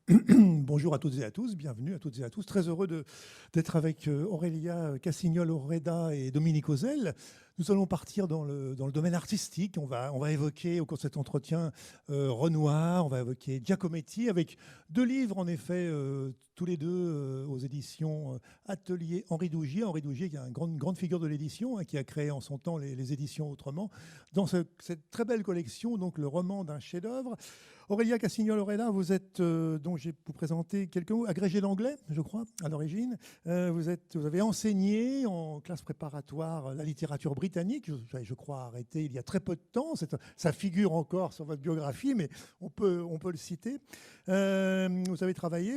Bonjour à toutes et à tous, bienvenue à toutes et à tous. Très heureux d'être avec Aurélia Cassignol-Oreda et Dominique Ozel. Nous allons partir dans le domaine artistique. On va évoquer au cours de cet entretien Renoir, on va évoquer Giacometti avec deux livres en effet, tous les deux aux éditions Atelier Henri Dougier. Henri Dougier qui est une grande figure de l'édition, hein, qui a créé en son temps les éditions Autrement. Dans cette très belle collection, donc le roman d'un chef-d'œuvre. Aurélia Cassignol-Oreda, vous êtes, donc je vais vous présenter quelques mots, agrégée d'anglais, je crois, à l'origine. Vous avez enseigné en classe préparatoire la littérature britannique, je crois arrêté il y a très peu de temps. Ça figure encore sur votre biographie, mais on peut le citer. Vous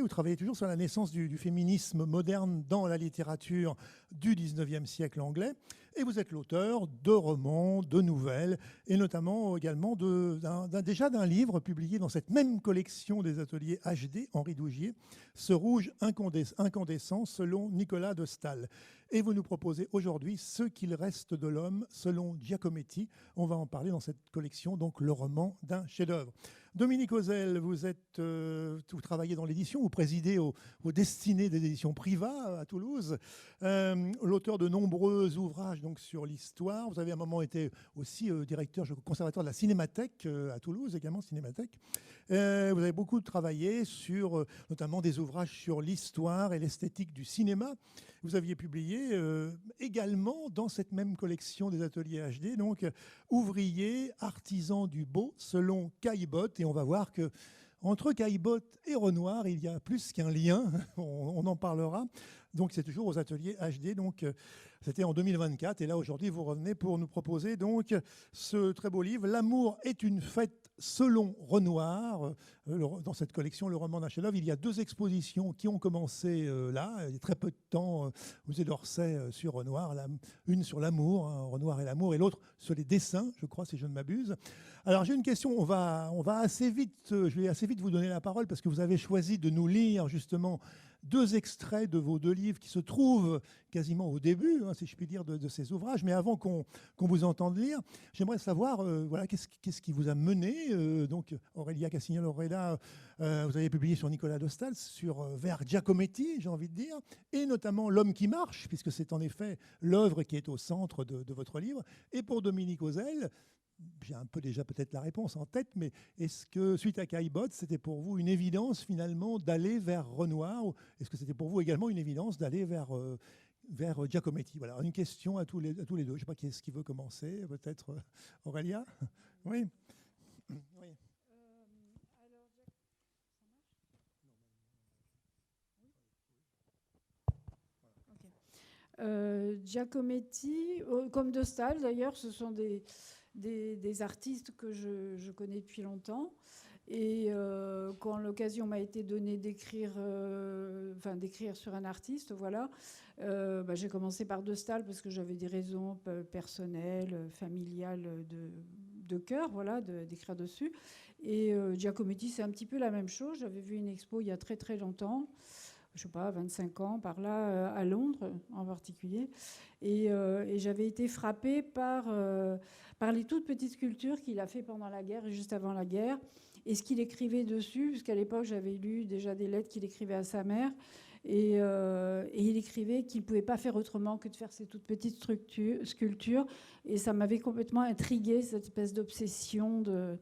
travaillez toujours sur la naissance du féminisme moderne dans la littérature du 19e siècle anglais. Et vous êtes l'auteur de romans, de nouvelles, et notamment également déjà d'un livre publié dans cette même collection des ateliers HD, Henri Dougier, Ce rouge incandescent, selon Nicolas de Staël. Et vous nous proposez aujourd'hui Ce qu'il reste de l'homme, selon Giacometti. On va en parler dans cette collection, donc le roman d'un chef-d'œuvre. Dominique Ozel, vous travaillez dans l'édition, vous présidez aux destinées des éditions Privat à Toulouse, l'auteur de nombreux ouvrages donc, sur l'histoire. Vous avez à un moment été aussi conservateur de la Cinémathèque à Toulouse, également Cinémathèque. Vous avez beaucoup travaillé sur notamment des ouvrages sur l'histoire et l'esthétique du cinéma. Vous aviez publié également dans cette même collection des ateliers HD, donc Ouvrier, artisan du beau, selon Caillebotte. Et on va voir que entre Caillebotte et Renoir, il y a plus qu'un lien. On en parlera. Donc c'est toujours aux ateliers HD. Donc c'était en 2024. Et là aujourd'hui, vous revenez pour nous proposer donc ce très beau livre, L'amour est une fête selon Renoir. Dans cette collection, le roman d'un chef-d'œuvre, il y a deux expositions qui ont commencé là, il y a très peu de temps, au musée d'Orsay sur Renoir. Une sur l'amour, hein, Renoir et l'amour, et l'autre sur les dessins, je crois, si je ne m'abuse. Alors j'ai une question, on va assez vite, je vais assez vite vous donner la parole parce que vous avez choisi de nous lire justement deux extraits de vos deux livres qui se trouvent quasiment au début, hein, si je puis dire, de ces ouvrages. Mais avant qu'on vous entende lire, j'aimerais savoir voilà, qu'est-ce qui vous a mené. Donc Aurélia Cassignol-Oreda, vous avez publié sur Nicolas de Staël, vers Giacometti, j'ai envie de dire, et notamment L'homme qui marche, puisque c'est en effet l'œuvre qui est au centre de votre livre. Et pour Dominique Ozel, j'ai un peu déjà peut-être la réponse en tête, mais est-ce que suite à Caillebotte, c'était pour vous une évidence finalement d'aller vers Renoir, ou est-ce que c'était pour vous également une évidence d'aller vers Giacometti? Voilà, une question à tous les deux. Je ne sais pas qui est-ce qui veut commencer, peut-être Aurélia. Oui. Oui. Giacometti, comme de Staël d'ailleurs, ce sont des artistes que je connais depuis longtemps. Et quand l'occasion m'a été donnée d'écrire sur un artiste, voilà, j'ai commencé par de Staël parce que j'avais des raisons personnelles, familiales de cœur, voilà, d'écrire dessus. Et Giacometti, c'est un petit peu la même chose. J'avais vu une expo il y a très très longtemps, je sais pas, 25 ans, par là, à Londres en particulier. Et j'avais été frappée par les toutes petites sculptures qu'il a fait pendant la guerre et juste avant la guerre, et ce qu'il écrivait dessus, puisqu'à l'époque, j'avais lu déjà des lettres qu'il écrivait à sa mère. Et il écrivait qu'il ne pouvait pas faire autrement que de faire ces toutes petites sculptures. Et ça m'avait complètement intriguée, cette espèce d'obsession de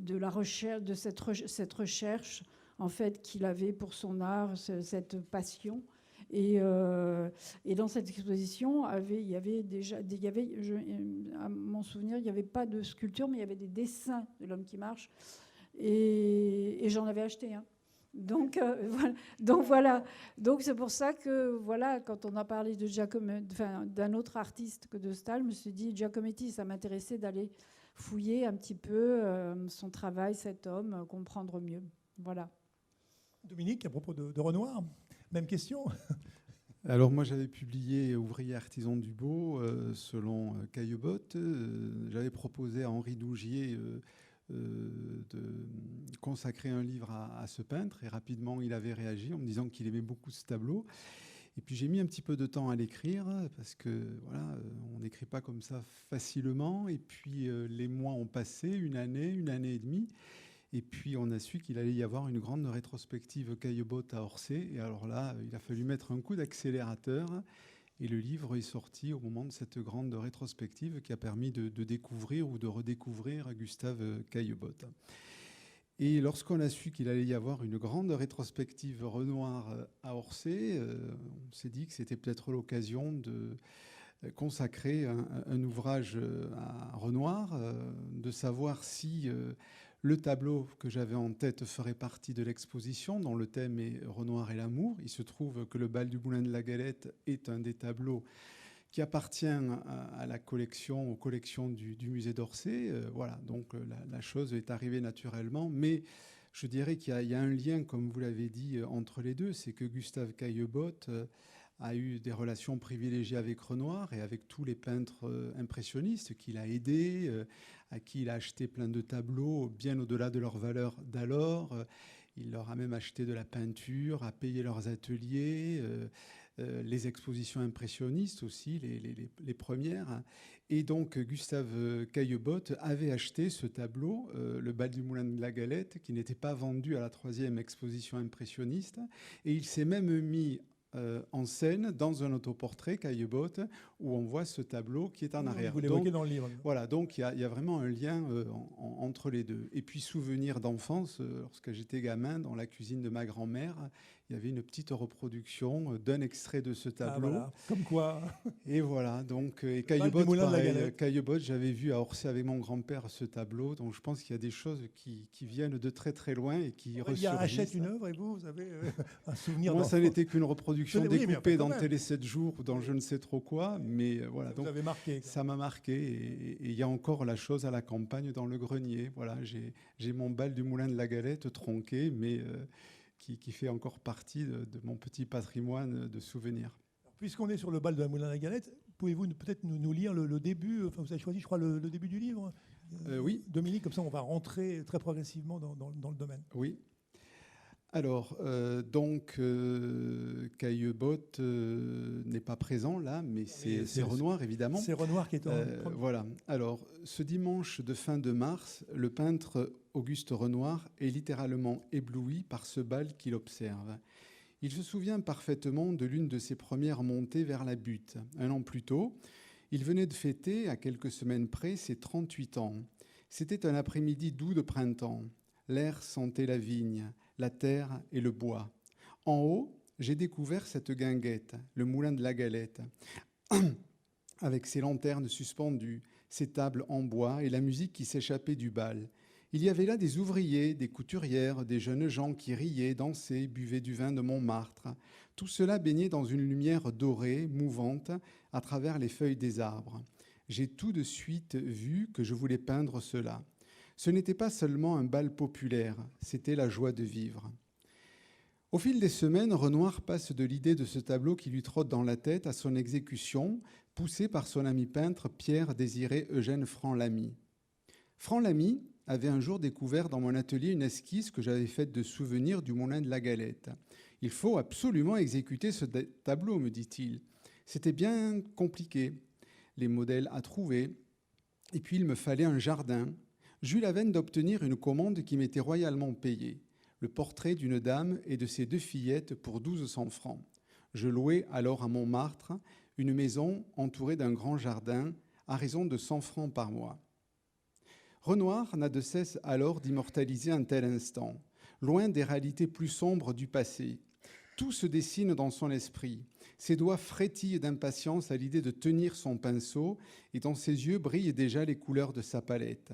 la recherche, de cette recherche en fait qu'il avait pour son art, cette passion. Et dans cette exposition, il y avait déjà, à mon souvenir, il n'y avait pas de sculpture, mais il y avait des dessins de l'homme qui marche. Et j'en avais acheté un. Donc voilà. Donc c'est pour ça que voilà, quand on a parlé de d'un autre artiste que de Staël, je me suis dit Giacometti, ça m'intéressait d'aller fouiller un petit peu son travail, cet homme, comprendre mieux. Voilà. Dominique, à propos de Renoir, même question. Alors moi j'avais publié Ouvrier artisan du beau selon Caillebotte. J'avais proposé à Henri Dougier de consacrer un livre à ce peintre et rapidement il avait réagi en me disant qu'il aimait beaucoup ce tableau. Et puis j'ai mis un petit peu de temps à l'écrire parce que voilà, on n'écrit pas comme ça facilement. Et puis les mois ont passé, une année et demie. Et puis, on a su qu'il allait y avoir une grande rétrospective Caillebotte à Orsay. Et alors là, il a fallu mettre un coup d'accélérateur. Et le livre est sorti au moment de cette grande rétrospective qui a permis de découvrir ou de redécouvrir Gustave Caillebotte. Et lorsqu'on a su qu'il allait y avoir une grande rétrospective Renoir à Orsay, on s'est dit que c'était peut-être l'occasion de consacrer un ouvrage à Renoir, de savoir si le tableau que j'avais en tête ferait partie de l'exposition, dont le thème est Renoir et l'amour. Il se trouve que le bal du Moulin de la Galette est un des tableaux qui appartient à la collection, aux collections du musée d'Orsay. Voilà, donc la chose est arrivée naturellement, mais je dirais qu'il y a un lien, comme vous l'avez dit, entre les deux. C'est que Gustave Caillebotte a eu des relations privilégiées avec Renoir et avec tous les peintres impressionnistes qu'il a aidés, à qui il a acheté plein de tableaux bien au-delà de leur valeur d'alors. Il leur a même acheté de la peinture, a payé leurs ateliers, les expositions impressionnistes aussi, les premières. Et donc Gustave Caillebotte avait acheté ce tableau, le bal du Moulin de la Galette, qui n'était pas vendu à la 3e exposition impressionniste. Et il s'est même mis en scène dans un autoportrait Caillebotte où on voit ce tableau qui est en arrière. Vous l'évoquez dans le livre. Voilà, donc il y a vraiment un lien entre les deux. Et puis souvenir d'enfance, lorsque j'étais gamin, dans la cuisine de ma grand-mère, il y avait une petite reproduction d'un extrait de ce tableau. Voilà. Comme quoi. Et voilà, donc et Caillebotte, pareil, Caillebotte, j'avais vu à Orsay avec mon grand-père ce tableau, donc je pense qu'il y a des choses qui viennent de très très loin et qui ressurgissent. Il y a Achète une œuvre et vous avez un souvenir. Moi, ça n'était qu'une reproduction découpée dans Télé 7 jours ou dans je ne sais trop quoi, mais voilà. Donc, avez marqué. Ça m'a marqué et il y a encore la chose à la campagne dans le grenier. Voilà, j'ai mon bal du Moulin de la Galette tronqué, mais qui fait encore partie de mon petit patrimoine de souvenirs. Puisqu'on est sur le bal de la Moulin de la Galette, pouvez-vous peut-être nous lire le début, enfin vous avez choisi, je crois, le début du livre Oui. Dominique, comme ça on va rentrer très progressivement dans le domaine. Oui. Alors, Caillebotte n'est pas présent là, mais c'est Renoir, évidemment. C'est Renoir qui est en... Voilà. Alors, ce dimanche de fin de mars, le peintre Auguste Renoir est littéralement ébloui par ce bal qu'il observe. Il se souvient parfaitement de l'une de ses premières montées vers la butte. 1 an plus tôt, il venait de fêter, à quelques semaines près, ses 38 ans. C'était un après-midi doux de printemps. L'air sentait la vigne, la terre et le bois. En haut, j'ai découvert cette guinguette, le Moulin de la Galette, avec ses lanternes suspendues, ses tables en bois et la musique qui s'échappait du bal. Il y avait là des ouvriers, des couturières, des jeunes gens qui riaient, dansaient, buvaient du vin de Montmartre. Tout cela baignait dans une lumière dorée, mouvante, à travers les feuilles des arbres. J'ai tout de suite vu que je voulais peindre cela. Ce n'était pas seulement un bal populaire, c'était la joie de vivre. Au fil des semaines, Renoir passe de l'idée de ce tableau qui lui trotte dans la tête à son exécution, poussé par son ami peintre Pierre-Désiré Eugène Franc-Lamy. Franc-Lamy avait un jour découvert dans mon atelier une esquisse que j'avais faite de souvenirs du Moulin de la Galette. « Il faut absolument exécuter ce tableau », me dit-il. C'était bien compliqué, les modèles à trouver, et puis il me fallait un jardin. J'eus la veine d'obtenir une commande qui m'était royalement payée, le portrait d'une dame et de ses 2 fillettes pour 1200 francs. Je louai alors à Montmartre une maison entourée d'un grand jardin à raison de 100 francs par mois. Renoir n'a de cesse alors d'immortaliser un tel instant, loin des réalités plus sombres du passé. Tout se dessine dans son esprit. Ses doigts frétillent d'impatience à l'idée de tenir son pinceau et dans ses yeux brillent déjà les couleurs de sa palette.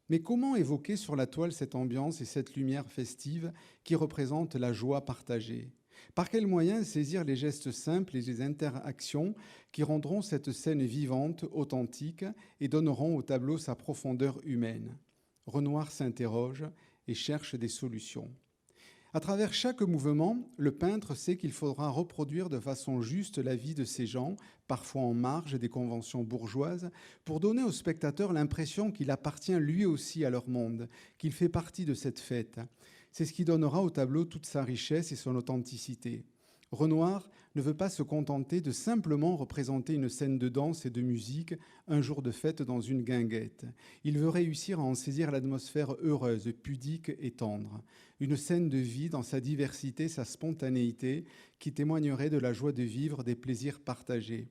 Mais comment évoquer sur la toile cette ambiance et cette lumière festive qui représente la joie partagée ? Par quels moyens saisir les gestes simples et les interactions qui rendront cette scène vivante, authentique et donneront au tableau sa profondeur humaine ? Renoir s'interroge et cherche des solutions. À travers chaque mouvement, le peintre sait qu'il faudra reproduire de façon juste la vie de ces gens, parfois en marge des conventions bourgeoises, pour donner au spectateur l'impression qu'il appartient lui aussi à leur monde, qu'il fait partie de cette fête. C'est ce qui donnera au tableau toute sa richesse et son authenticité. Renoir ne veut pas se contenter de simplement représenter une scène de danse et de musique, un jour de fête dans une guinguette. Il veut réussir à en saisir l'atmosphère heureuse, pudique et tendre. Une scène de vie dans sa diversité, sa spontanéité, qui témoignerait de la joie de vivre, des plaisirs partagés.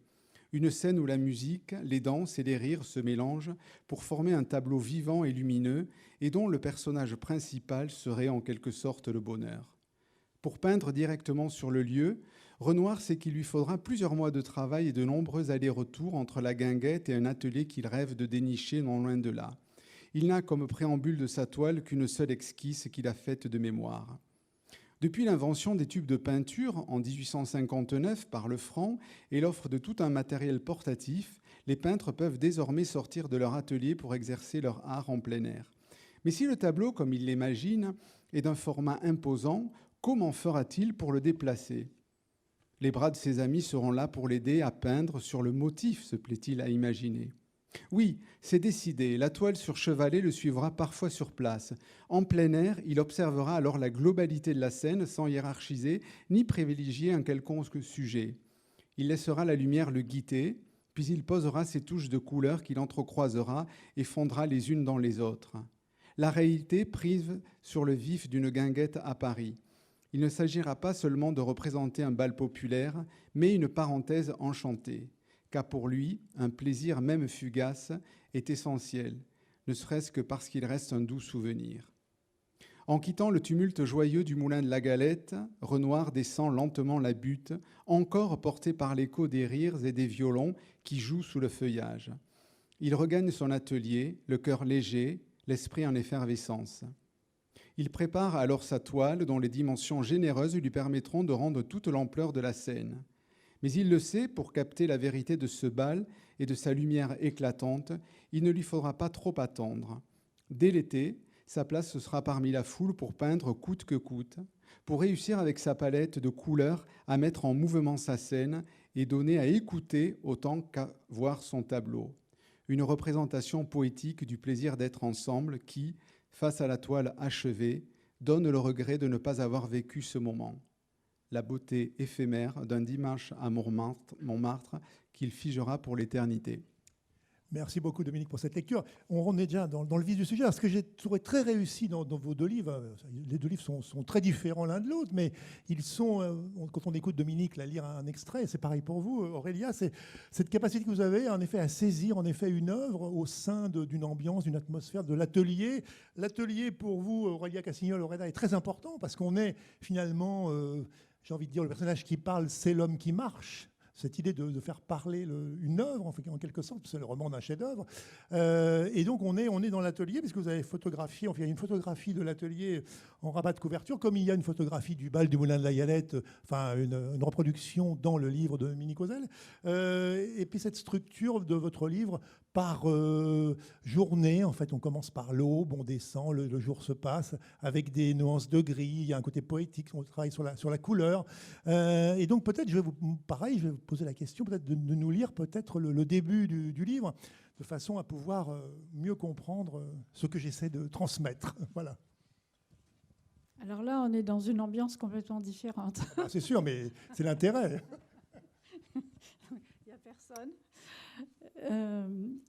Une scène où la musique, les danses et les rires se mélangent pour former un tableau vivant et lumineux et dont le personnage principal serait en quelque sorte le bonheur. Pour peindre directement sur le lieu, Renoir sait qu'il lui faudra plusieurs mois de travail et de nombreux allers-retours entre la guinguette et un atelier qu'il rêve de dénicher non loin de là. Il n'a comme préambule de sa toile qu'une seule esquisse qu'il a faite de mémoire. Depuis l'invention des tubes de peinture en 1859 par Lefranc et l'offre de tout un matériel portatif, les peintres peuvent désormais sortir de leur atelier pour exercer leur art en plein air. Mais si le tableau, comme il l'imagine, est d'un format imposant, comment fera-t-il pour le déplacer ? Les bras de ses amis seront là pour l'aider à peindre sur le motif, se plaît-il à imaginer. Oui, c'est décidé, la toile sur chevalet le suivra parfois sur place. En plein air, il observera alors la globalité de la scène sans hiérarchiser ni privilégier un quelconque sujet. Il laissera la lumière le guider, puis il posera ses touches de couleurs qu'il entrecroisera et fondra les unes dans les autres. La réalité prise sur le vif d'une guinguette à Paris. Il ne s'agira pas seulement de représenter un bal populaire, mais une parenthèse enchantée. Car pour lui, un plaisir même fugace est essentiel, ne serait-ce que parce qu'il reste un doux souvenir. En quittant le tumulte joyeux du moulin de la Galette, Renoir descend lentement la butte, encore porté par l'écho des rires et des violons qui jouent sous le feuillage. Il regagne son atelier, le cœur léger, l'esprit en effervescence. Il prépare alors sa toile dont les dimensions généreuses lui permettront de rendre toute l'ampleur de la scène. Mais il le sait, pour capter la vérité de ce bal et de sa lumière éclatante, il ne lui faudra pas trop attendre. Dès l'été, sa place sera parmi la foule pour peindre coûte que coûte, pour réussir avec sa palette de couleurs à mettre en mouvement sa scène et donner à écouter autant qu'à voir son tableau. Une représentation poétique du plaisir d'être ensemble qui, face à la toile achevée, donne le regret de ne pas avoir vécu ce moment. La beauté éphémère d'un dimanche à Montmartre qu'il figera pour l'éternité. Merci beaucoup Dominique pour cette lecture. On est déjà dans le vif du sujet. Alors, ce que j'ai trouvé très réussi dans vos deux livres, les deux livres sont très différents l'un de l'autre, mais ils sont, quand on écoute Dominique là, lire un extrait, c'est pareil pour vous Aurélia, c'est cette capacité que vous avez en effet à saisir en effet une œuvre au sein d'une ambiance, d'une atmosphère, de l'atelier. L'atelier pour vous, Aurélia Cassignol-Oreda, est très important parce qu'on est finalement, j'ai envie de dire, le personnage qui parle, c'est l'homme qui marche. Cette idée de faire parler une œuvre, en quelque sorte, c'est le roman d'un chef-d'œuvre. Et donc, on est dans l'atelier, puisque vous avez photographié, enfin, il y a une photographie de l'atelier en rabat de couverture, comme il y a une photographie du bal du Moulin de la Galette, enfin, une reproduction dans le livre de Dominique Ozel. Et puis, cette structure de votre livre par journée, en fait, on commence par l'aube, on descend, le jour se passe, avec des nuances de gris, il y a un côté poétique, on travaille sur la couleur. Et donc, peut-être, je vais vous poser la question, peut-être de nous lire peut-être le début du livre, de façon à pouvoir mieux comprendre ce que j'essaie de transmettre. Voilà. Alors là, on est dans une ambiance complètement différente. Ah, c'est sûr, mais c'est l'intérêt. Il n'y a personne.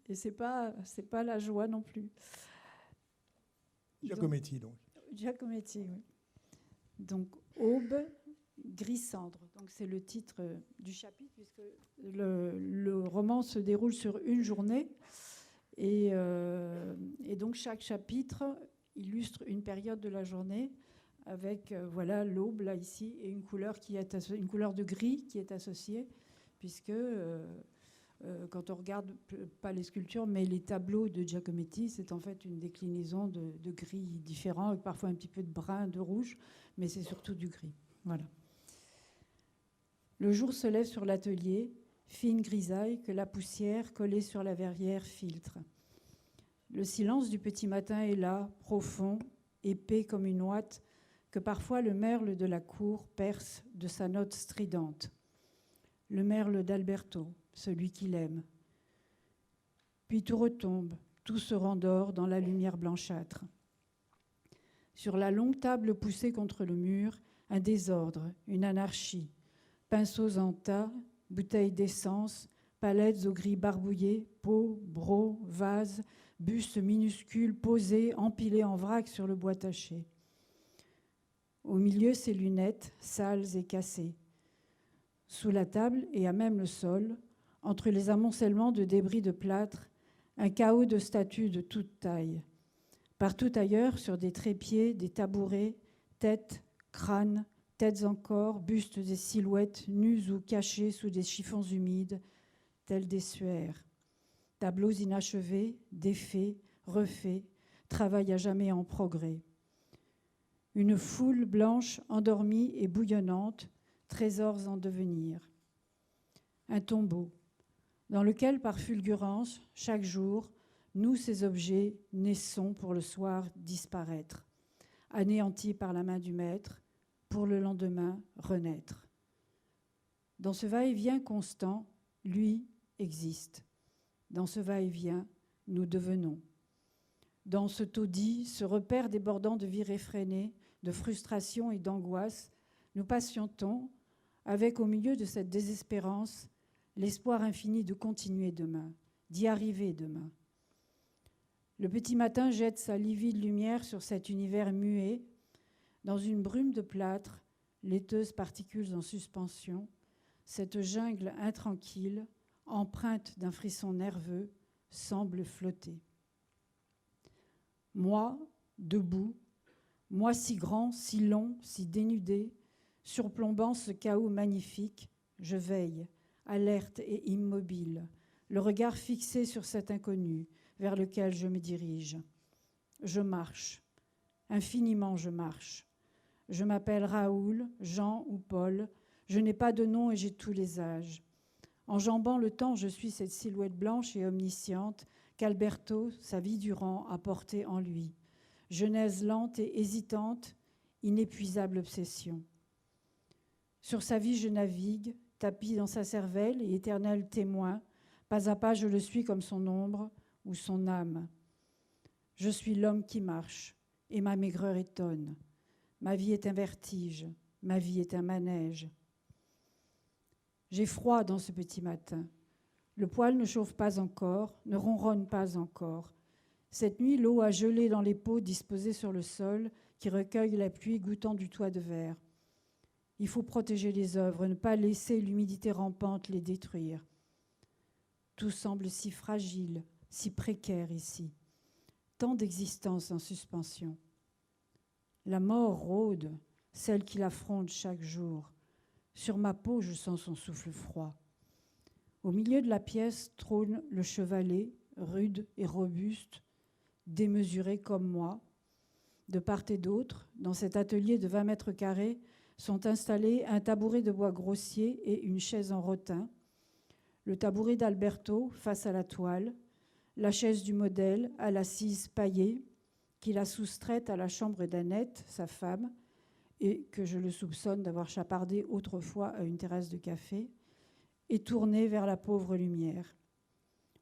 Et c'est pas la joie non plus. Giacometti, donc. Giacometti, oui. Donc, aube, gris cendre. Donc, c'est le titre du chapitre, puisque le roman se déroule sur une journée. Et donc, chaque chapitre illustre une période de la journée avec voilà l'aube, là, ici, et une couleur, une couleur de gris qui est associée, puisque... quand on regarde, pas les sculptures, mais les tableaux de Giacometti, c'est en fait une déclinaison de gris différents, avec parfois un petit peu de brun, de rouge, mais c'est surtout du gris. Voilà. Le jour se lève sur l'atelier, fine grisaille que la poussière collée sur la verrière filtre. Le silence du petit matin est là, profond, épais comme une ouate, que parfois le merle de la cour perce de sa note stridente. Le merle d'Alberto, celui qu'il aime. Puis tout retombe, tout se rendort dans la lumière blanchâtre. Sur la longue table poussée contre le mur, un désordre, une anarchie. pinceaux en tas, bouteilles d'essence, palettes au gris barbouillé, pots, brocs, vases, bustes minuscules posés, empilés en vrac sur le bois taché. Au milieu, ses lunettes, sales et cassées. Sous la table et à même le sol, entre les amoncellements de débris de plâtre, un chaos de statues de toute taille. Partout ailleurs, sur des trépieds, des tabourets, têtes, crânes, têtes encore, bustes et silhouettes nues ou cachées sous des chiffons humides, tels des suaires. Tableaux inachevés, défaits, refaits, travail à jamais en progrès. Une foule blanche, endormie et bouillonnante, trésors en devenir. Un tombeau, dans lequel, par fulgurance, chaque jour, nous, ces objets, naissons pour le soir disparaître, anéantis par la main du maître, pour le lendemain renaître. Dans ce va-et-vient constant, lui existe. Dans ce va-et-vient, nous devenons. Dans ce taudis, ce repère débordant de vie réfrénée, de frustration et d'angoisse, nous patientons, avec au milieu de cette désespérance, l'espoir infini de continuer demain, d'y arriver demain. Le petit matin jette sa livide lumière sur cet univers muet, dans une brume de plâtre, laiteuses particules en suspension, cette jungle intranquille, empreinte d'un frisson nerveux, semble flotter. Moi, debout, moi si grand, si long, si dénudé, surplombant ce chaos magnifique, je veille, alerte et immobile, le regard fixé sur cet inconnu vers lequel je me dirige. Je marche, infiniment je marche. Je m'appelle Raoul, Jean ou Paul, je n'ai pas de nom et j'ai tous les âges. Enjambant le temps, je suis cette silhouette blanche et omnisciente qu'Alberto, sa vie durant, a portée en lui. Genèse lente et hésitante, inépuisable obsession. Sur sa vie, je navigue, tapis dans sa cervelle et éternel témoin. Pas à pas, je le suis comme son ombre ou son âme. Je suis l'homme qui marche et ma maigreur étonne. Ma vie est un vertige, ma vie est un manège. J'ai froid dans ce petit matin. Le poêle ne chauffe pas encore, ne ronronne pas encore. Cette nuit, l'eau a gelé dans les pots disposés sur le sol qui recueillent la pluie goûtant du toit de verre. Il faut protéger les œuvres, ne pas laisser l'humidité rampante les détruire. Tout semble si fragile, si précaire ici. Tant d'existences en suspension. La mort rôde, celle qui l'affronte chaque jour. Sur ma peau, je sens son souffle froid. Au milieu de la pièce trône le chevalet, rude et robuste, démesuré comme moi. De part et d'autre, dans cet atelier de 20 mètres carrés, sont installés un tabouret de bois grossier et une chaise en rotin. Le tabouret d'Alberto face à la toile, la chaise du modèle à l'assise paillée, qu'il a soustraite à la chambre d'Annette, sa femme, et que je le soupçonne d'avoir chapardé autrefois à une terrasse de café, et tournée vers la pauvre lumière.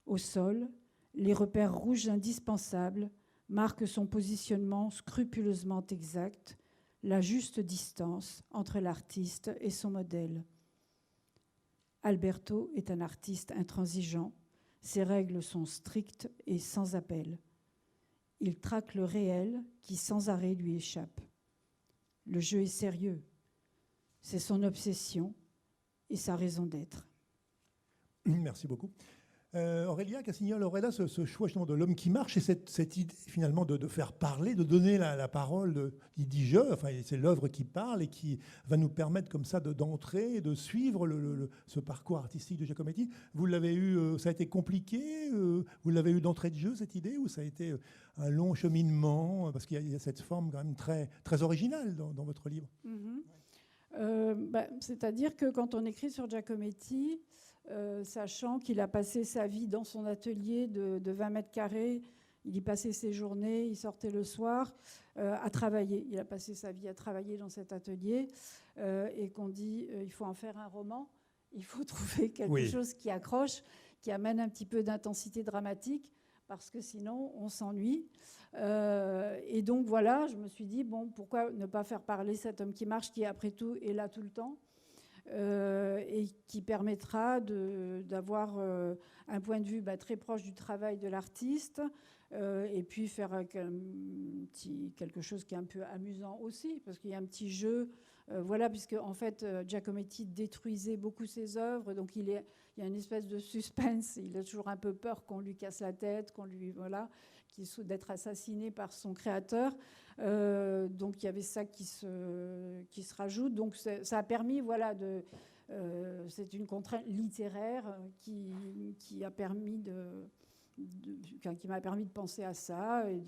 Au sol, les repères rouges indispensables marquent son positionnement scrupuleusement exact, la juste distance entre l'artiste et son modèle. Alberto est un artiste intransigeant, ses règles sont strictes et sans appel. Il traque le réel qui sans arrêt lui échappe. Le jeu est sérieux, c'est son obsession et sa raison d'être. Merci beaucoup. Aurélia Cassignol-Oreda, ce choix justement de l'homme qui marche et cette idée finalement de faire parler, de donner la parole, il dit je, enfin c'est l'œuvre qui parle et qui va nous permettre comme ça d'entrer et de suivre ce parcours artistique de Giacometti. Vous l'avez eu, ça a été compliqué, vous l'avez eu d'entrée de jeu cette idée ou ça a été un long cheminement parce qu'il y a cette forme quand même très, très originale dans votre livre. C'est-à-dire que quand on écrit sur Giacometti, sachant qu'il a passé sa vie dans son atelier de 20 mètres carrés, il y passait ses journées, il sortait le soir à travailler. Il a passé sa vie à travailler dans cet atelier et qu'on dit il faut en faire un roman, il faut trouver quelque chose qui accroche, qui amène un petit peu d'intensité dramatique parce que sinon on s'ennuie. Et donc voilà, je me suis dit, bon, pourquoi ne pas faire parler cet homme qui marche qui après tout est là tout le temps et qui permettra d'avoir un point de vue très proche du travail de l'artiste, et puis faire quelque chose qui est un peu amusant aussi, parce qu'il y a un petit jeu, voilà, puisque en fait Giacometti détruisait beaucoup ses œuvres, donc il y a une espèce de suspense, il a toujours un peu peur qu'on lui casse la tête, d'être assassiné par son créateur. Donc il y avait ça qui se rajoute. Donc ça a permis, voilà, c'est une contrainte littéraire qui m'a permis de penser à ça et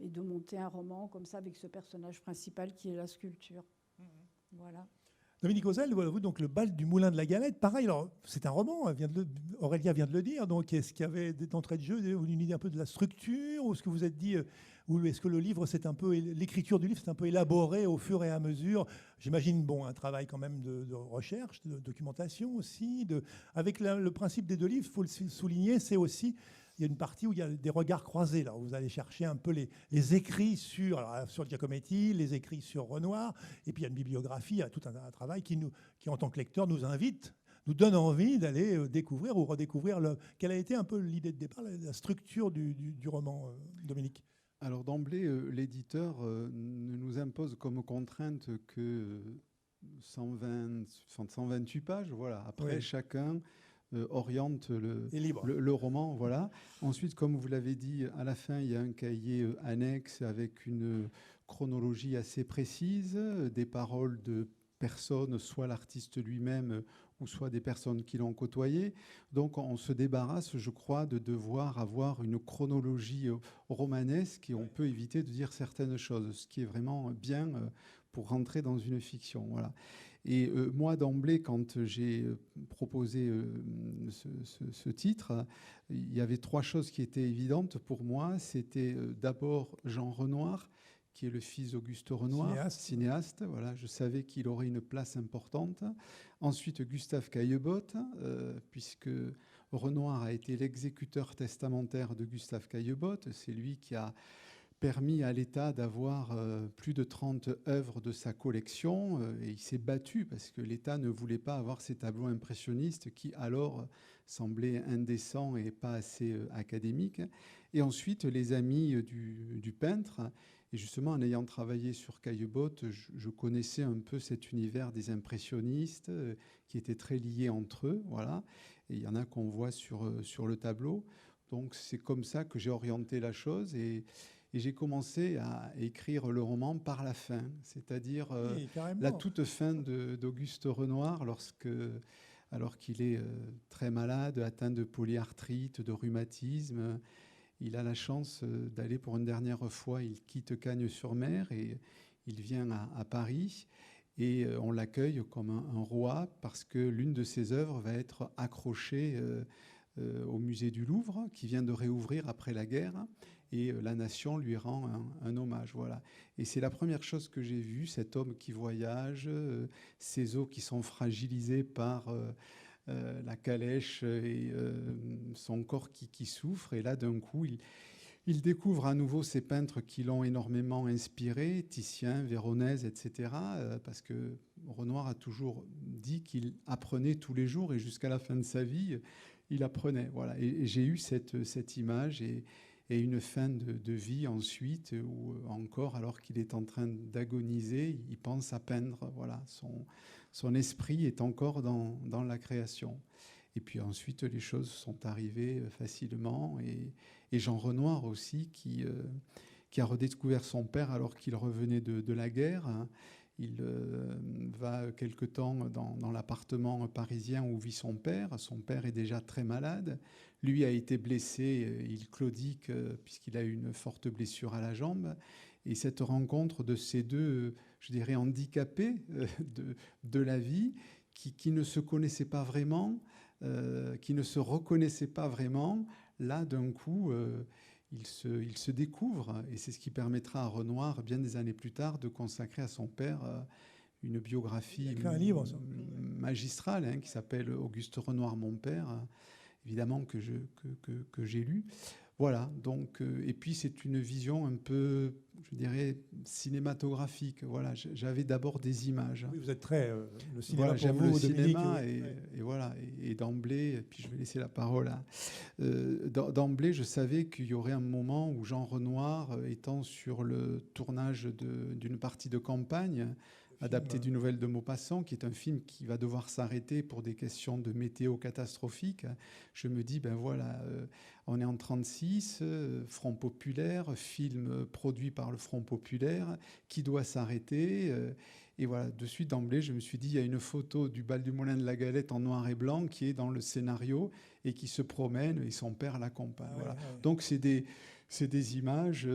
de monter un roman comme ça avec ce personnage principal qui est la sculpture. Voilà. Dominique Ozel, vous, donc le bal du Moulin de la Galette, pareil, alors c'est un roman, Aurélia vient de le dire, donc est-ce qu'il y avait d'entrée de jeu une idée un peu de la structure, ou est-ce que vous êtes dit, ou est-ce que le livre, l'écriture du livre, c'est un peu élaboré au fur et à mesure, j'imagine, un travail quand même de recherche, de documentation aussi, avec le principe des deux livres, il faut le souligner, c'est aussi, il y a une partie où il y a des regards croisés. Là, où vous allez chercher un peu les écrits sur Giacometti, les écrits sur Renoir, et puis il y a une bibliographie, il y a tout un travail qui, en tant que lecteur, nous invite, nous donne envie d'aller découvrir ou redécouvrir quelle a été un peu l'idée de départ, la structure du roman, Dominique. Alors d'emblée, l'éditeur ne nous impose comme contrainte que 128 pages. Voilà. Après, chacun oriente le roman. Voilà. Ensuite, comme vous l'avez dit, à la fin, il y a un cahier annexe avec une chronologie assez précise, des paroles de personnes, soit l'artiste lui-même ou soit des personnes qui l'ont côtoyé. Donc on se débarrasse, je crois, de devoir avoir une chronologie romanesque et on peut éviter de dire certaines choses, ce qui est vraiment bien pour rentrer dans une fiction. Voilà. Et moi, d'emblée, quand j'ai proposé ce titre, il y avait 3 choses qui étaient évidentes pour moi. C'était d'abord Jean Renoir, qui est le fils d'Auguste Renoir, cinéaste. Voilà, je savais qu'il aurait une place importante. Ensuite, Gustave Caillebotte, puisque Renoir a été l'exécuteur testamentaire de Gustave Caillebotte. C'est lui qui a permis à l'État d'avoir plus de 30 œuvres de sa collection. Et il s'est battu parce que l'État ne voulait pas avoir ces tableaux impressionnistes qui, alors, semblaient indécents et pas assez académiques. Et ensuite, les amis du peintre. Et justement, en ayant travaillé sur Caillebotte, je connaissais un peu cet univers des impressionnistes qui étaient très liés entre eux. Voilà. Et il y en a qu'on voit sur le tableau. Donc, c'est comme ça que j'ai orienté la chose. Et j'ai commencé à écrire le roman par la fin, c'est-à-dire la toute fin d'Auguste Renoir, alors qu'il est très malade, atteint de polyarthrite, de rhumatisme. Il a la chance d'aller pour une dernière fois, il quitte Cagnes-sur-Mer et il vient à Paris. Et on l'accueille comme un roi parce que l'une de ses œuvres va être accrochée au musée du Louvre, qui vient de réouvrir après la guerre. Et la nation lui rend un hommage. Voilà. Et c'est la première chose que j'ai vue, cet homme qui voyage, ses os qui sont fragilisés par la calèche et son corps qui souffre. Et là, d'un coup, il découvre à nouveau ces peintres qui l'ont énormément inspiré, Titien, Véronèse, etc. Parce que Renoir a toujours dit qu'il apprenait tous les jours et jusqu'à la fin de sa vie, il apprenait. Voilà. Et j'ai eu cette image et une fin de vie ensuite où encore, alors qu'il est en train d'agoniser, il pense à peindre. Voilà, son esprit est encore dans la création. Et puis ensuite, les choses sont arrivées facilement. Et Jean Renoir aussi, qui a redécouvert son père alors qu'il revenait de la guerre. Il va quelque temps dans l'appartement parisien où vit son père. Son père est déjà très malade. Lui a été blessé, il claudique puisqu'il a eu une forte blessure à la jambe. Et cette rencontre de ces deux, je dirais, handicapés de la vie, qui ne se connaissaient pas vraiment, qui ne se reconnaissaient pas vraiment, là, d'un coup, il se découvre. Et c'est ce qui permettra à Renoir, bien des années plus tard, de consacrer à son père une biographie magistrale qui s'appelle Auguste Renoir, mon père, évidemment que j'ai lu. Voilà, donc, et puis c'est une vision un peu je dirais, cinématographique. Voilà, j'avais d'abord des images. Oui, vous êtes très le cinéma. Voilà, pour j'aime vous, le Dominique, cinéma oui. et voilà. Et d'emblée, et puis je vais laisser la parole à... d'emblée, je savais qu'il y aurait un moment où Jean Renoir, étant sur le tournage d'une partie de campagne, adapté d'une nouvelle de Maupassant, qui est un film qui va devoir s'arrêter pour des questions de météo catastrophique. Je me dis, ben voilà, on est en 36, Front populaire, film produit par le Front populaire, qui doit s'arrêter. Et voilà, de suite d'emblée, je me suis dit, il y a une photo du bal du Moulin de la Galette en noir et blanc qui est dans le scénario et qui se promène et son père l'accompagne. Ah, voilà. ouais, ouais. Donc c'est des images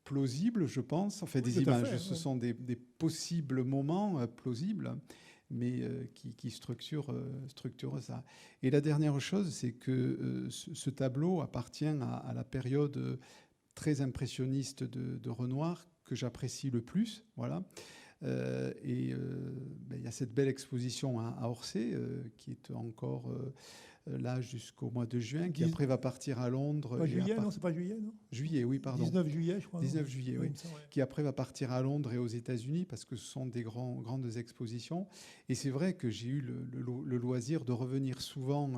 plausibles, je pense. Enfin, Oui, des tout à images, fait, ce ouais. sont des possibles moments plausibles, mais qui structurent ça. Et la dernière chose, c'est que ce tableau appartient à la période très impressionniste de Renoir que j'apprécie le plus. Voilà. Il y a cette belle exposition à Orsay qui est encore là jusqu'au mois de juin, qui après va partir à Londres. Pas juillet, non, c'est pas juillet, non? Juillet, oui, pardon. 19 juillet, je crois. 19 juillet, oui. Ouais. Qui après va partir à Londres et aux États-Unis parce que ce sont des grandes expositions. Et c'est vrai que j'ai eu le loisir de revenir souvent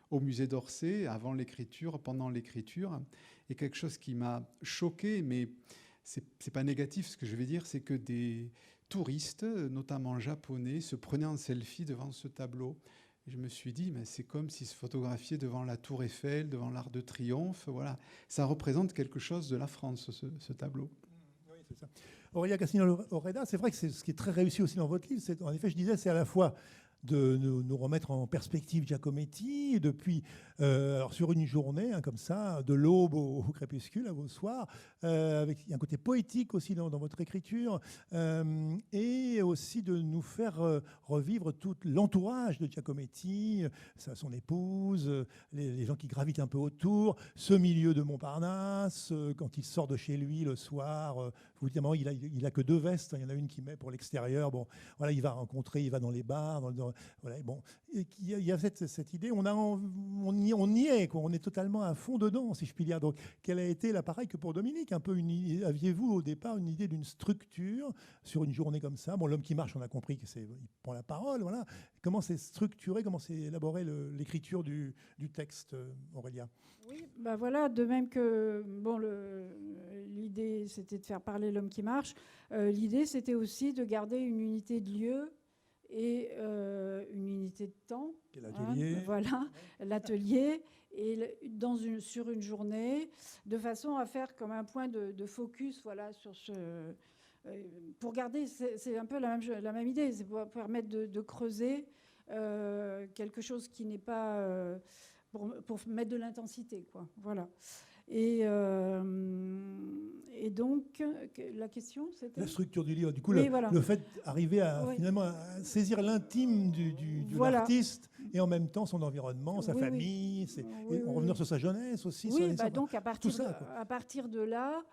au musée d'Orsay avant l'écriture, pendant l'écriture. Et quelque chose qui m'a choqué, mais c'est pas négatif ce que je vais dire, c'est que des touristes, notamment japonais, se prenaient en selfie devant ce tableau. Je me suis dit, mais c'est comme s'ils se photographiaient devant la Tour Eiffel, devant l'Arc de Triomphe. Voilà, ça représente quelque chose de la France, ce tableau. Oui, c'est ça. Aurélia Cassignol-Oreda, c'est vrai que c'est ce qui est très réussi aussi dans votre livre. En effet, je disais, c'est à la fois de nous remettre en perspective Giacometti, et depuis, alors sur une journée, comme ça, de l'aube au crépuscule, au soir, avec il y a un côté poétique aussi dans votre écriture, et aussi de nous faire revivre tout l'entourage de Giacometti, son épouse, les gens qui gravitent un peu autour, ce milieu de Montparnasse, quand il sort de chez lui le soir, évidemment, il a que 2 vestes, il y en a une qu'il met pour l'extérieur, bon, voilà, il va dans les bars, voilà, bon, il y a cette idée, on y est, quoi, on est totalement à fond dedans, si je puis dire. Donc, quel a été l'appareil que pour Dominique, un peu aviez-vous au départ une idée d'une structure sur une journée comme ça? Bon, l'homme qui marche, on a compris il prend la parole, voilà. Comment c'est structuré, comment c'est élaboré l'écriture du texte, Aurélia? Oui, bah voilà, de même que bon, l'idée c'était de faire parler l'homme qui marche. L'idée c'était aussi de garder une unité de lieu et une unité de temps. L'atelier. Voilà, l'atelier. Et sur une journée, de façon à faire comme un point de focus, voilà, sur ce. Pour garder, c'est un peu la même idée, c'est pour permettre de creuser quelque chose qui n'est pas. Pour mettre de l'intensité, quoi. Voilà. Et donc, la question, c'était... La structure du livre. Du coup, oui, voilà. le fait d'arriver à, oui, finalement, à saisir l'intime de voilà. l'artiste et en même temps son environnement, sa famille, et revenir sur sa jeunesse aussi. Oui, donc à partir de là,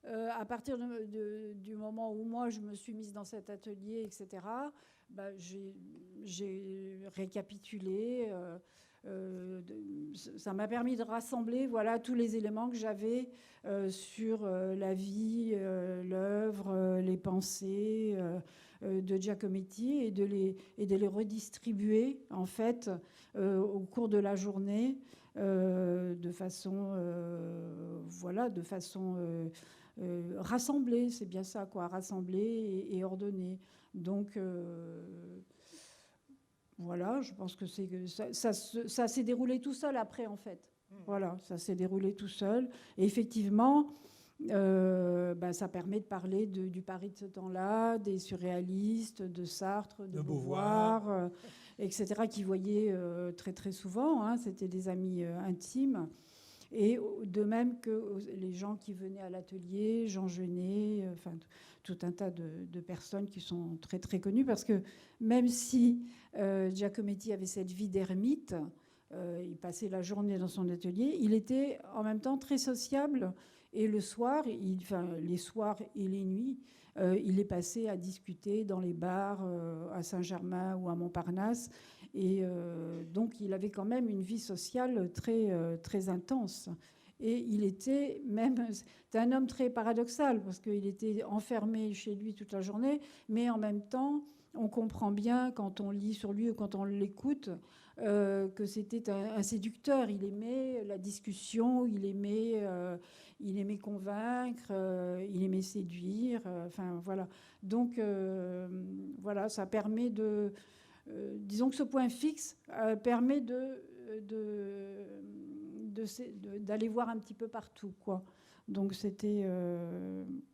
à partir du moment où moi je me suis mise dans cet atelier, etc., j'ai récapitulé. Ça m'a permis de rassembler, voilà, tous les éléments que j'avais sur la vie, l'œuvre, les pensées de Giacometti et de les redistribuer en fait au cours de la journée de façon rassemblée, c'est bien ça, quoi, rassemblée et ordonnée. Donc voilà, je pense que ça s'est déroulé tout seul après, en fait. Voilà, ça s'est déroulé tout seul. Et effectivement, ça permet de parler du Paris de ce temps-là, des surréalistes, de Sartre, de Beauvoir, etc., qui voyaient très, très souvent. Hein, c'était des amis intimes. Et de même que les gens qui venaient à l'atelier, Jean Genet, tout un tas de personnes qui sont très, très connues, parce que même si Giacometti avait cette vie d'ermite, il passait la journée dans son atelier, il était en même temps très sociable, et le soir, les soirs et les nuits, il les passait à discuter dans les bars à Saint-Germain ou à Montparnasse, et donc il avait quand même une vie sociale très, très intense. Et il était même... C'était un homme très paradoxal, parce qu'il était enfermé chez lui toute la journée, mais en même temps, on comprend bien, quand on lit sur lui ou quand on l'écoute, que c'était un séducteur. Il aimait la discussion, il aimait convaincre, il aimait séduire. Enfin, voilà. Donc, voilà, ça permet de... disons que ce point fixe permet d'aller voir un petit peu partout, quoi. Donc c'était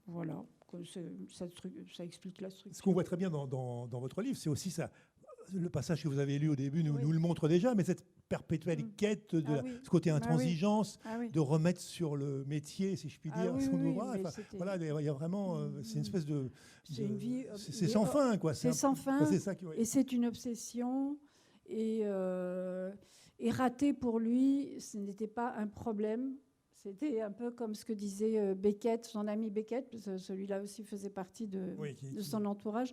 voilà, ça explique la structure. Ce qu'on voit très bien dans votre livre, c'est aussi ça. Le passage que vous avez lu au début nous le montre déjà, mais cette perpétuelle quête de ce côté intransigeance, de remettre sur le métier, si je puis dire, son ouvrage. Enfin, voilà, il y a vraiment, c'est une espèce de, c'est sans fin, quoi. C'est sans fin, et c'est une obsession, et rater pour lui, ce n'était pas un problème. C'était un peu comme ce que disait Beckett, son ami Beckett, parce que celui-là aussi faisait partie de son entourage.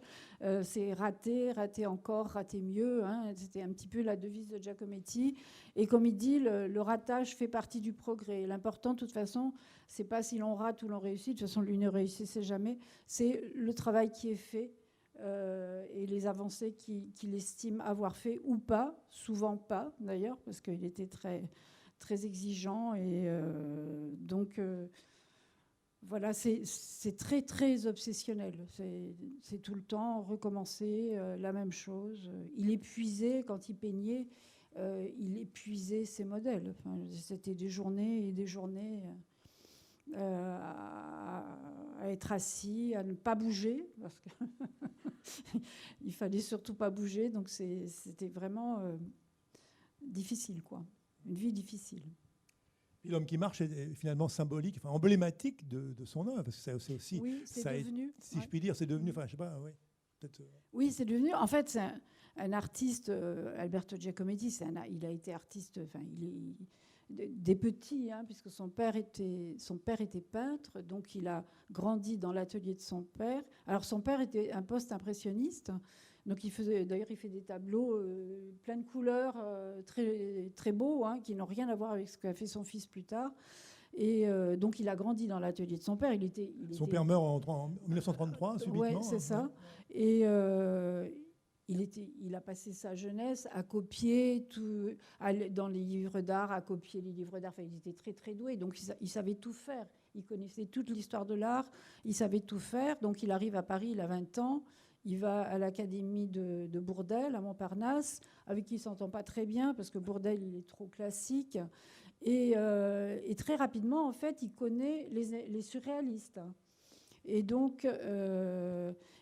C'est rater, rater encore, rater mieux. Hein. C'était un petit peu la devise de Giacometti. Et comme il dit, le ratage fait partie du progrès. L'important, de toute façon, c'est pas si l'on rate ou l'on réussit. De toute façon, lui ne réussissait jamais. C'est le travail qui est fait et les avancées qu'il estime avoir fait ou pas. Souvent pas, d'ailleurs, parce qu'il était très exigeant, et donc voilà, c'est très très obsessionnel. C'est tout le temps recommencer la même chose. Il épuisait, quand il peignait, il épuisait ses modèles. Enfin, c'était des journées et des journées à être assis, à ne pas bouger, parce que il fallait surtout pas bouger. Donc c'était vraiment difficile, quoi. Une vie difficile. Et l'homme qui marche est finalement symbolique, enfin emblématique de son œuvre, parce que c'est aussi, oui, c'est devenu, si je puis dire, c'est devenu, enfin je sais pas, oui, peut-être. Oui, c'est devenu. En fait, c'est un artiste. Alberto Giacometti, il a été artiste. Enfin, des petits, hein, puisque son père était peintre, donc il a grandi dans l'atelier de son père. Alors son père était un post-impressionniste. Donc il fait des tableaux plein de couleurs, très, très beaux, hein, qui n'ont rien à voir avec ce qu'a fait son fils plus tard. Et donc il a grandi dans l'atelier de son père. Son père meurt en 1933, subitement. Oui, c'est ça. Et il a passé sa jeunesse à copier dans les livres d'art, à copier les livres d'art. Enfin, il était très, très doué. Donc il savait tout faire. Il connaissait toute l'histoire de l'art. Il savait tout faire. Donc il arrive à Paris, il a 20 ans. Il va à l'académie de Bourdelle, à Montparnasse, avec qui il ne s'entend pas très bien, parce que Bourdelle, il est trop classique. Et très rapidement, en fait, il connaît les surréalistes. Et donc,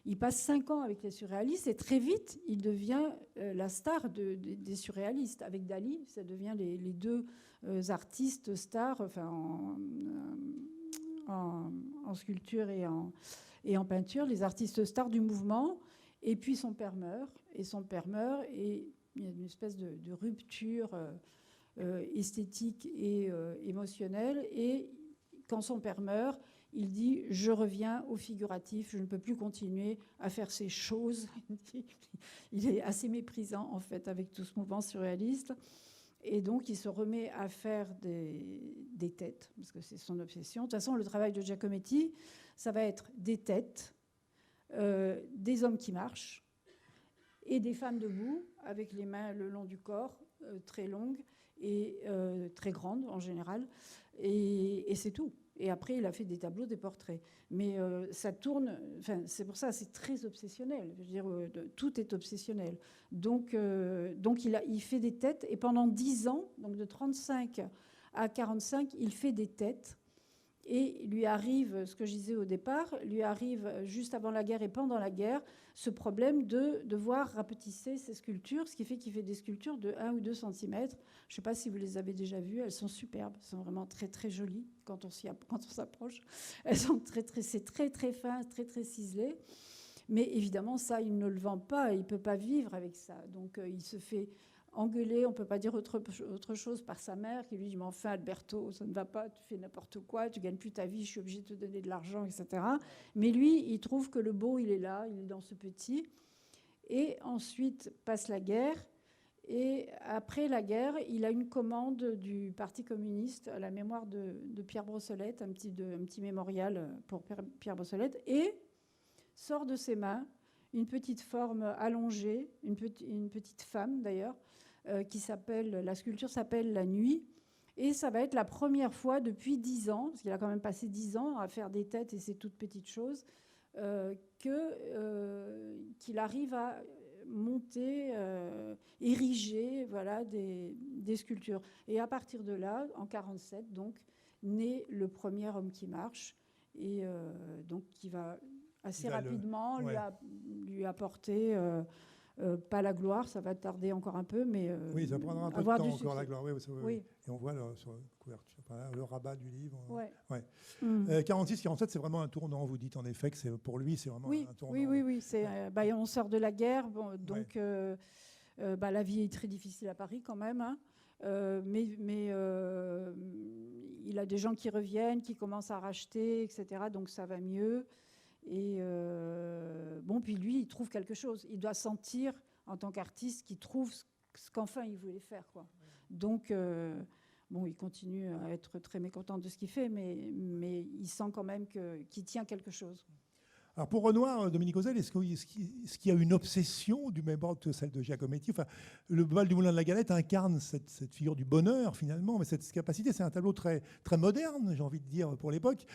il passe 5 ans avec les surréalistes, et très vite, il devient la star des surréalistes. Avec Dali, ça devient les deux artistes stars, enfin, en sculpture et en peinture, les artistes stars du mouvement. Et puis son père meurt, et il y a une espèce de rupture esthétique et émotionnelle. Et quand son père meurt, il dit « Je reviens au figuratif, je ne peux plus continuer à faire ces choses ». Il est assez méprisant, en fait, avec tout ce mouvement surréaliste. Et donc, il se remet à faire des têtes, parce que c'est son obsession. De toute façon, le travail de Giacometti, ça va être des têtes, des hommes qui marchent, et des femmes debout, avec les mains le long du corps, très longues et très grandes en général. Et c'est tout. Et après, il a fait des tableaux, des portraits. Mais ça tourne... Enfin, c'est pour ça, c'est très obsessionnel. Je veux dire, tout est obsessionnel. Donc il fait des têtes. Et pendant 10 ans, donc de 35 à 45, il fait des têtes. Et lui arrive, ce que je disais au départ, lui arrive juste avant la guerre et pendant la guerre, ce problème de devoir rapetisser ses sculptures, ce qui fait qu'il fait des sculptures de 1 ou 2 cm. Je ne sais pas si vous les avez déjà vues, elles sont superbes, elles sont vraiment très très jolies quand on s'approche. Elles sont c'est très très fin, très très ciselé. Mais évidemment, ça, il ne le vend pas, il ne peut pas vivre avec ça. Donc il se fait engueulé, on ne peut pas dire autre chose, par sa mère qui lui dit « Mais enfin, Alberto, ça ne va pas, tu fais n'importe quoi, tu ne gagnes plus ta vie, je suis obligée de te donner de l'argent, etc. » Mais lui, il trouve que le beau, il est là, il est dans ce petit. Et ensuite passe la guerre, Et après la guerre, il a une commande du Parti communiste à la mémoire de Pierre Brossolette, un petit mémorial pour Pierre Brossolette, et sort de ses mains une petite forme allongée, une petite femme d'ailleurs, la sculpture s'appelle La Nuit. Et ça va être la première fois depuis 10 ans, parce qu'il a quand même passé 10 ans à faire des têtes et ces toutes petites choses, qu'il arrive à monter, ériger voilà, des sculptures. Et à partir de là, en 1947, donc, naît le premier homme qui marche, et donc qui va assez rapidement lui apporter... pas la gloire, ça va tarder encore un peu, mais oui, ça prendra un peu de temps encore la gloire. Oui. Et on voit sur la couverture, le rabat du livre. Ouais. 46-47, c'est vraiment un tournant. Vous dites en effet que c'est pour lui, c'est vraiment un tournant. Oui. On sort de la guerre, donc la vie est très difficile à Paris quand même. Hein. Mais il a des gens qui reviennent, qui commencent à racheter, etc. Donc ça va mieux. Et puis lui, il trouve quelque chose. Il doit sentir, en tant qu'artiste, qu'il trouve ce qu'enfin il voulait faire, quoi. Donc, il continue à être très mécontent de ce qu'il fait, mais il sent quand même qu'il tient quelque chose. Alors pour Renoir, Dominique Ozel, est-ce qu'il y a une obsession du même ordre que celle de Giacometti? Enfin, le bal du Moulin de la Galette incarne cette figure du bonheur finalement, mais cette capacité, c'est un tableau très, très moderne, j'ai envie de dire, pour l'époque.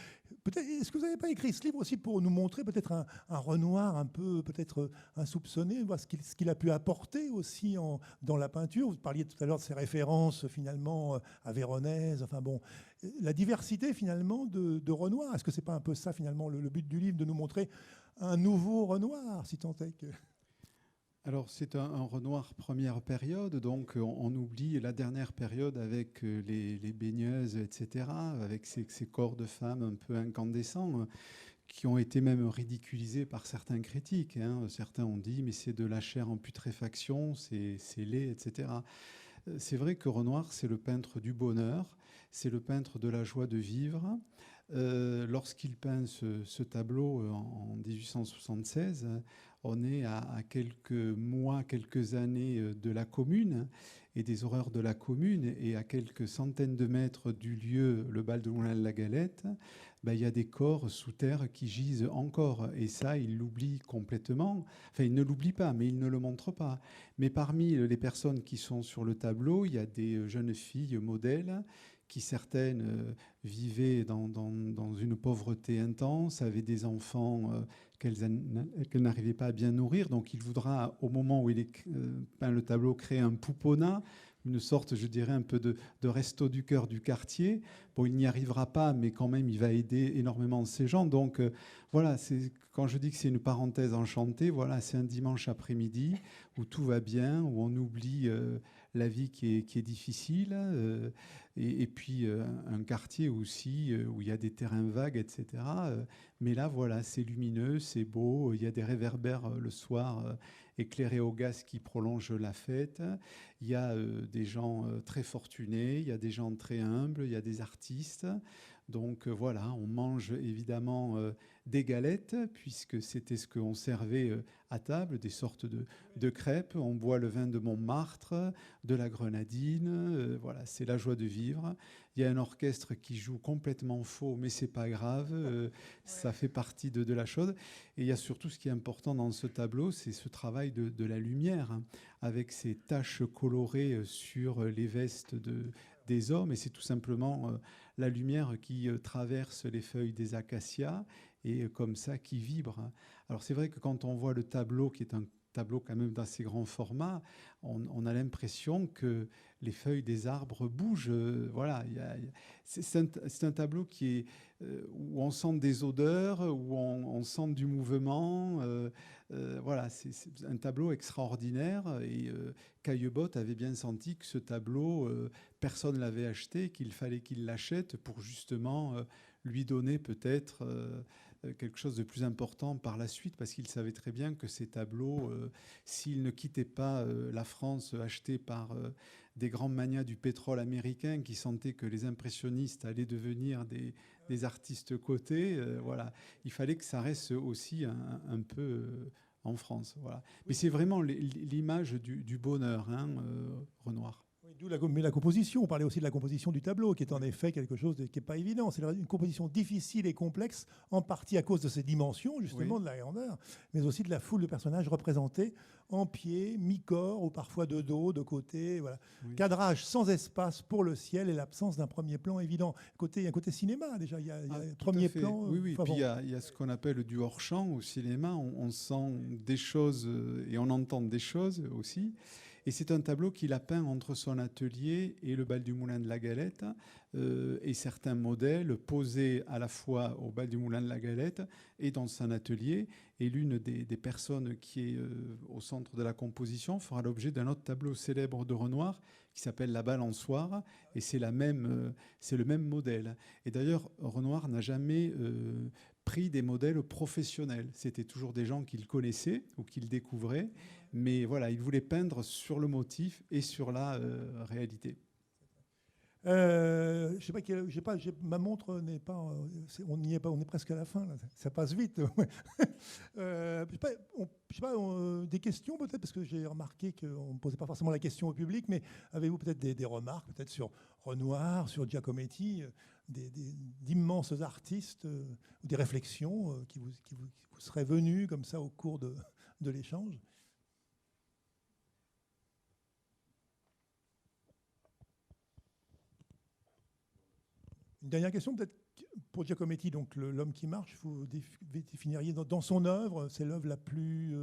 Peut-être, est-ce que vous n'avez pas écrit ce livre aussi pour nous montrer peut-être un Renoir un peu peut-être insoupçonné, voir ce qu'il a pu apporter aussi dans la peinture? Vous parliez tout à l'heure de ses références finalement à Véronèse, enfin bon... La diversité finalement de Renoir, est-ce que c'est pas un peu ça finalement le but du livre, de nous montrer un nouveau Renoir, si tant est que... Alors c'est un Renoir première période, donc on oublie la dernière période avec les baigneuses, etc., avec ces corps de femmes un peu incandescents, qui ont été même ridiculisés par certains critiques. Hein. Certains ont dit mais c'est de la chair en putréfaction, c'est laid, etc. C'est vrai que Renoir, c'est le peintre du bonheur, c'est le peintre de la joie de vivre. Lorsqu'il peint ce tableau en 1876, on est à quelques mois, quelques années de la Commune et des horreurs de la Commune, et à quelques centaines de mètres du lieu, le bal de Moulin-la-Galette, il y a des corps sous terre qui gisent encore. Et ça, il l'oublie complètement. Enfin, il ne l'oublie pas, mais il ne le montre pas. Mais parmi les personnes qui sont sur le tableau, il y a des jeunes filles modèles qui, certaines, vivaient dans une pauvreté intense, avaient des enfants qu'elles n'arrivaient pas à bien nourrir. Donc il voudra, au moment où il peint le tableau, créer un pouponat, une sorte, je dirais, un peu de resto du cœur du quartier. Bon, il n'y arrivera pas, mais quand même, il va aider énormément ces gens. Donc voilà, quand je dis que c'est une parenthèse enchantée, voilà, c'est un dimanche après-midi où tout va bien, où on oublie la vie qui est difficile, et puis un quartier aussi où il y a des terrains vagues, etc. Mais là, voilà, c'est lumineux, c'est beau, il y a des réverbères le soir éclairés au gaz qui prolongent la fête. Il y a des gens très fortunés, il y a des gens très humbles, il y a des artistes. Donc voilà, on mange évidemment des galettes, puisque c'était ce qu'on servait à table, des sortes de crêpes. On boit le vin de Montmartre, de la grenadine. Voilà, c'est la joie de vivre. Il y a un orchestre qui joue complètement faux, mais c'est pas grave. Ça fait partie de la chose. Et il y a surtout ce qui est important dans ce tableau, c'est ce travail de la lumière, hein, avec ces taches colorées sur les vestes des hommes. Et c'est tout simplement la lumière qui traverse les feuilles des acacias et comme ça qui vibre. Alors c'est vrai que quand on voit le tableau, qui est un tableau quand même d'assez grand format, on a l'impression que les feuilles des arbres bougent. Voilà, c'est un tableau qui est, où on sent des odeurs, où on sent du mouvement. Voilà, c'est un tableau extraordinaire. Et Caillebotte avait bien senti que ce tableau, personne ne l'avait acheté, qu'il fallait qu'il l'achète pour justement lui donner peut-être quelque chose de plus important par la suite, parce qu'il savait très bien que ces tableaux, s'ils ne quittaient pas la France, achetés par des grands magnats du pétrole américain qui sentaient que les impressionnistes allaient devenir des artistes cotés, voilà, il fallait que ça reste aussi un peu en France. Voilà. Mais c'est vraiment l'image du bonheur, hein, Renoir. Oui, d'où la composition. On parlait aussi de la composition du tableau, qui est en effet quelque chose qui n'est pas évident. C'est une composition difficile et complexe, en partie à cause de ses dimensions, justement, de la grandeur, mais aussi de la foule de personnages représentés en pied, mi-corps, ou parfois de dos, de côté. Voilà. Oui. Cadrage sans espace pour le ciel et l'absence d'un premier plan évident. Il y a un côté cinéma, déjà. Il y a un premier plan. Oui, oui. Puis il y a ce qu'on appelle du hors-champ au cinéma. On sent des choses et on entend des choses aussi. Et c'est un tableau qu'il a peint entre son atelier et le bal du Moulin de la Galette, et certains modèles posés à la fois au bal du Moulin de la Galette et dans son atelier. Et l'une des personnes qui est au centre de la composition fera l'objet d'un autre tableau célèbre de Renoir qui s'appelle La Balançoire, et c'est le même modèle. Et d'ailleurs, Renoir n'a jamais pris des modèles professionnels. C'était toujours des gens qu'il connaissait ou qu'il découvrait. Mais voilà, il voulait peindre sur le motif et sur la réalité. Je sais pas, ma montre n'est pas, on n'y est pas, on est presque à la fin là. Ça passe vite. Des questions peut-être, parce que j'ai remarqué qu'on ne posait pas forcément la question au public, mais avez-vous peut-être des remarques peut-être sur Renoir, sur Giacometti, d'immenses artistes, ou des réflexions qui vous seraient venues comme ça au cours de l'échange? Une dernière question, peut-être pour Giacometti, donc l'homme qui marche, vous définiriez dans son œuvre, c'est l'œuvre la plus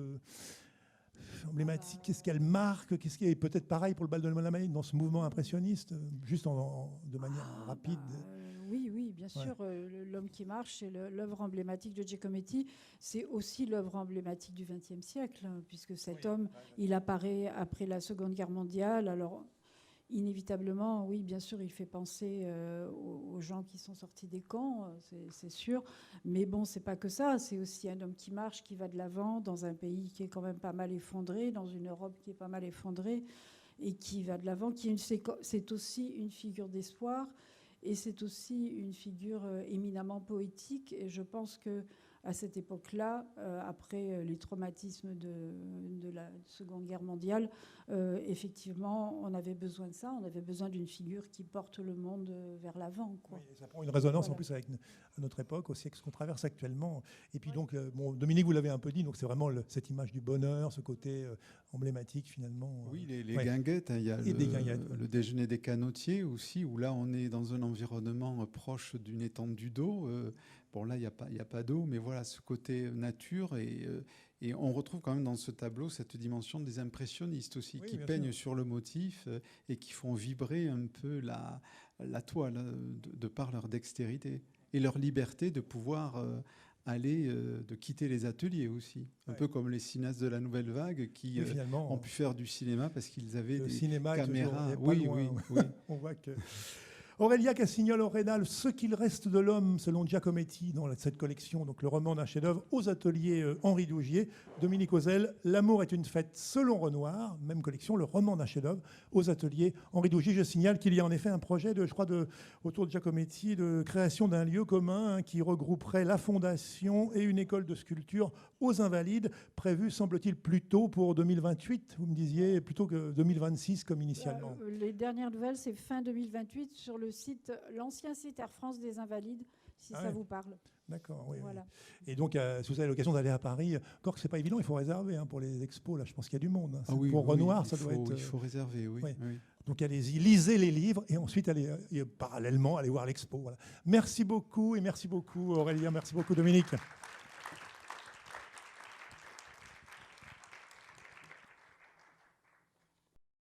emblématique. Qu'est-ce qu'elle marque? Qu'est-ce qui est peut-être pareil pour le bal de Moulin dans ce mouvement impressionniste, juste de manière rapide? Oui, bien sûr. L'homme qui marche, c'est l'œuvre emblématique de Giacometti. C'est aussi l'œuvre emblématique du XXe siècle, puisque cet homme, il apparaît après la Seconde Guerre mondiale. Alors, inévitablement, oui, bien sûr, il fait penser aux gens qui sont sortis des camps, c'est sûr. Mais bon, c'est pas que ça. C'est aussi un homme qui marche, qui va de l'avant dans un pays qui est quand même pas mal effondré, dans une Europe qui est pas mal effondrée, et qui va de l'avant. C'est aussi une figure d'espoir, et c'est aussi une figure éminemment poétique. Et je pense que à cette époque-là, après les traumatismes de la Seconde Guerre mondiale, effectivement, on avait besoin de ça. On avait besoin d'une figure qui porte le monde vers l'avant. Oui, ça prend une résonance en plus avec notre époque, aussi avec ce qu'on traverse actuellement. Et puis donc, Dominique, vous l'avez un peu dit, donc c'est vraiment cette image du bonheur, ce côté emblématique finalement. Oui, les guinguettes. Il y a le déjeuner des canotiers aussi, où là, on est dans un environnement proche d'une étendue d'eau. Bon, là, il n'y a pas d'eau, mais voilà, ce côté nature. Et on retrouve quand même dans ce tableau cette dimension des impressionnistes aussi, qui peignent sur le motif et qui font vibrer un peu la toile de par leur dextérité et leur liberté de pouvoir de quitter les ateliers aussi. Un peu comme les cinéastes de la Nouvelle Vague qui ont pu faire du cinéma parce qu'ils avaient des caméras. Oui. On voit que... Aurélia Cassignol-Orénal, Ce qu'il reste de l'homme, selon Giacometti, dans cette collection, donc le roman d'un chef-d'œuvre, aux ateliers Henri Dougier. Dominique Ozel, L'amour est une fête, selon Renoir, même collection, le roman d'un chef-d'œuvre, aux ateliers Henri Dougier. Je signale qu'il y a en effet un projet, autour de Giacometti, de création d'un lieu commun qui regrouperait la fondation et une école de sculpture aux Invalides, prévu, semble-t-il, plus tôt pour 2028. Vous me disiez plutôt que 2026 comme initialement. Les dernières nouvelles, c'est fin 2028 sur l'ancien site Air France des Invalides, si ça vous parle. D'accord, oui. Voilà. Et donc, si vous avez l'occasion d'aller à Paris, encore que ce n'est pas évident, il faut réserver pour les expos. Là, je pense qu'il y a du monde. Pour Renoir, ça doit être... Il faut réserver, oui. Donc, allez-y, lisez les livres et ensuite, parallèlement, allez voir l'expo. Voilà. Merci beaucoup Aurélia, merci beaucoup Dominique.